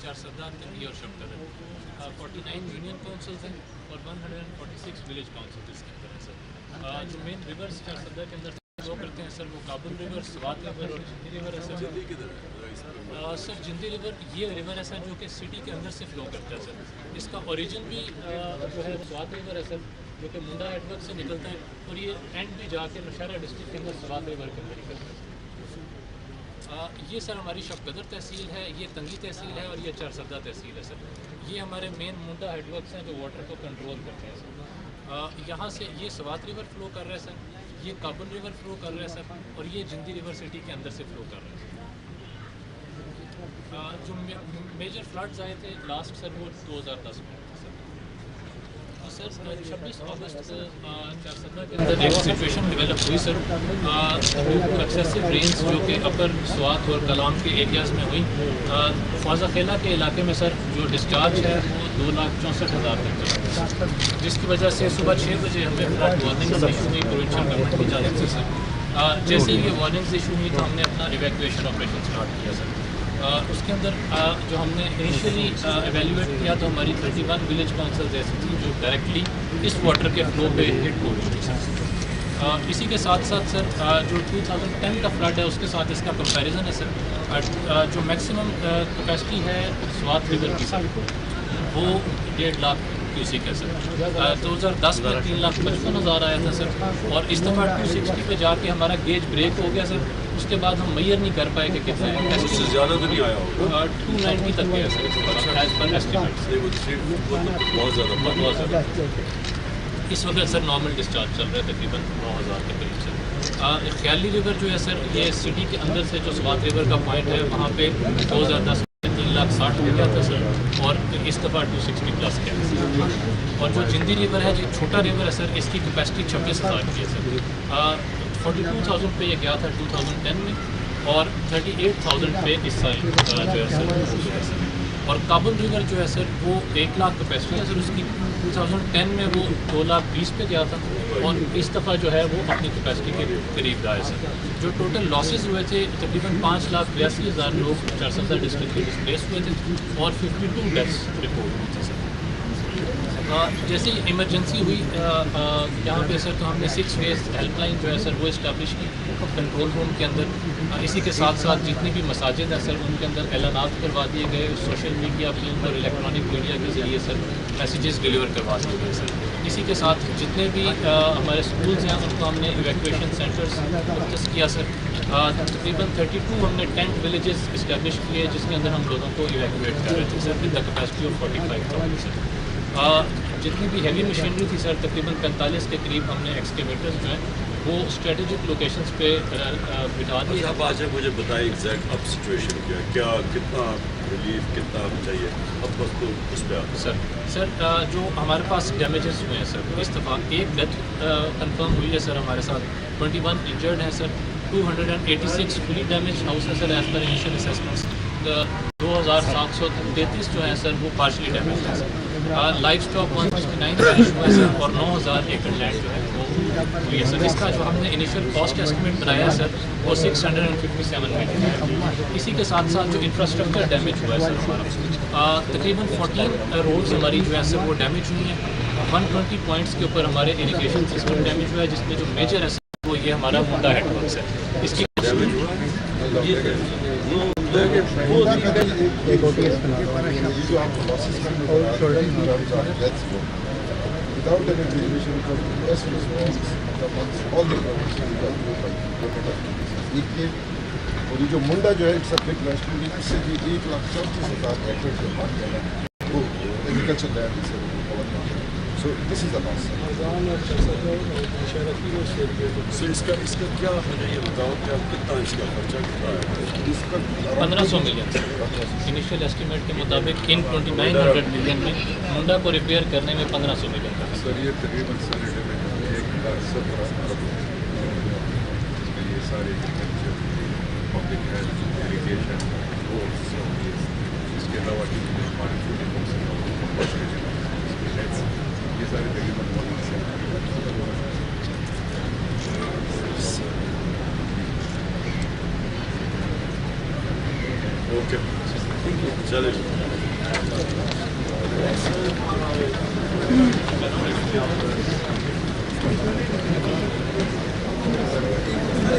चारसदा, तंगी और शमकदर 49 union councils हैं और 146 विलेज काउंसिल इसके अंदर है सर। जो मेन रिवर्स चारसदा के अंदर फ्लो करते हैं सर वो काबुल रिवर, स्वात रिवर और जिंदी रिवर है सर। सर जिंदी रिवर ये रिवर है सर जो कि सिटी के अंदर से फ्लो करता है सर। इसका ओरिजिन भी जो है स्वात रिवर है सर जो कि मुंडा नेटवर्क से निकलता है और ये एंड भी जाके नौशहरा डिस्ट्रिक्ट के अंदर स्वात रिवर के अंदर निकलता है। ये सर हमारी शफकदर तहसील है, ये तंगी तहसील है और ये चारसदा तहसील है सर। ये हमारे मेन मुंडा हेडवर्क्स हैं जो वाटर को कंट्रोल करते हैं सर। यहाँ से ये स्वात रिवर फ्लो कर रहा है सर, ये काबुल रिवर फ्लो कर रहा है सर और ये जिंदी रिवर सिटी के अंदर से फ्लो कर रहा है सर। जो मेजर फ्लड्स आए थे लास्ट सर वो 2010 में सर 26 अगस्त चारसदा के अंदर एक सिचुएशन डेवलप हुई सर। एक्सेसिव रेंस जो कि अपर स्वात और कलाम के एरियाज़ में हुई। ख्वाजा खेला के इलाके में सर जो डिस्चार्ज है वो 2,64,000 तक चला, जिसकी वजह से सुबह 6 बजे हमें फ्लड वार्निंग्स इशू हुई प्रोविंशियल गवर्नमेंट की जानिब से सर। जैसे ही ये वार्निंग्स इशू हुई तो हमने अपना इवैक्यूएशन ऑपरेशन स्टार्ट किया सर। उसके अंदर जो हमने इनिशियली एवेल्यूएट किया तो हमारी 31 विलेज काउंसिल्स ऐसी थी जो डायरेक्टली इस वाटर के फ्लो पे हिट हो रही थी सर। इसी के साथ साथ सर जो 2010 का फ्लड है उसके साथ इसका कंपैरिजन है सर। जो मैक्सिमम कैपेसिटी है स्वात रिवर की सर वो 1.5 लाख क्यूसिक है सर। 2010 में 3,55,000 आया था सर और इस दफ़ा 260 पे जाके हमारा गेज ब्रेक हो गया सर। उसके बाद हम मैयर नहीं कर पाए कि कितना है, उससे ज़्यादा तो नहीं आया होगा। 290 तक गया सर एज पर एस्टिमेट। बहुत ज़्यादा इस वक्त सर नॉर्मल डिस्चार्ज चल रहा है तकरीबन 9,000 के करीब सर। ख्याली रिवर जो है सर ये सिटी के अंदर से जो स्वात रिवर का पॉइंट है वहाँ पे 2010 में 3,60,000 हो गया था सर और इस दफ़ा 260 प्लस गया। और जो जिंदी रिवर है जो छोटा रिवर है सर इसकी कैपेसिटी 26,000 की है सर। 42,000 पे ये गया था 2010 में और 38,000 पे इस साल जो है सर। और काबुल रिवर जो है सर वो 1 लाख कैपेसिटी है सर उसकी। 2010 में वो 2,20,000 पे गया था और इस दफ़ा जो है वो अपनी कैपेसिटी के करीब रहा है सर। जो टोटल लॉसेस हुए थे तकरीबन 5,82,000 लोग चारसदा डिस्ट्रिक्ट के डिस्प्लेस हुए थे और 52 डेथ्स रिपोर्ट हुई थी सर। जैसे ही इमरजेंसी हुई यहाँ पे सर तो हमने 6 फेज हेल्पलाइन जो है सर वो इस्टेब्लिश की कंट्रोल रूम के अंदर। इसी के साथ साथ जितनी भी मसाजिद हैं सर उनके अंदर ऐलानात करवा दिए गए। सोशल मीडिया फिल्म और इलेक्ट्रॉनिक मीडिया के ज़रिए सर मैसेजेस डिलीवर करवा दिए गए सर। इसी के साथ जितने भी हमारे स्कूल्स हैं उनको हमने इवैक्यूएशन सेंटर्स मुख्तस किया सर। तकरीबन 32 हमने टेंट विलेजेस इस्टेब्लिश किए जिसके अंदर हम लोगों को इवैक्यूएट कर रहे थे sir with the capacity of 45,000 sir. जितनी भी हैवी मशीनरी थी सर तकरीबन 45 के करीब हमने एक्सकेवेटर्स जो हैं वो स्ट्रेटेजिक लोकेशंस पे बिठा दिए। आप आज मुझे बताएं एग्जैक्ट अब सिचुएशन क्या कितना रिलीफ कितना चाहिए अब बस तो उस पर आप सर जो हमारे पास डैमेजेस हुए हैं सर इस दफ़ा एक डेथ कंफर्म हुई है सर हमारे साथ। 21 इंजर्ड हैं सर। 286 फुली डैमेज हाउस है सर एज पर इनिशियल असेसमेंट्स। 2,733 जो है सर वो पार्शली डैमेज है सर। लाइफ स्टॉक 169 वैनिश हुआ है सर और 9,000 एकड़ लैंड जो है वो हुई है सर। इसका जो हमने इनिशियल कॉस्ट एस्टिमेट बनाया है सर वो 657 मिलियन है। इसी के साथ साथ जो इंफ्रास्ट्रक्चर डैमेज हुआ है सर हमारा तकरीबन 14 रोड्स हमारी जो है सर वो डैमेज हुई हैं। 120 पॉइंट्स के ऊपर हमारे इरिगेशन सिस्टम डैमेज हुआ है जिसमें जो मेजर है सर वो ये हमारा मुंडा हेडवर्क्स है। इसकी और ये जो मुंडा जो है इट्स अ बिग नेशनल इससे भी 1,34,000 एकड़ जो मार्क है ना वो एग्रीकल्चर लैंड से कवर करते हैं। So this is the loss. So इसका क्या मुझे ये बताओ कि कितना इसका खर्चा कितना है? इसका 1500 मिलियन इनिशियल एस्टिमेट के मुताबिक इन 2900 मिलियन में मुंडा को रिपेयर करने में 1500 मिलियन का सर ये तकरीबन सारे ये सारे पब्लिक हेल्थ इरिगेशन रोड्स इसके अलावा ये सारे तकरीबन ओके چلے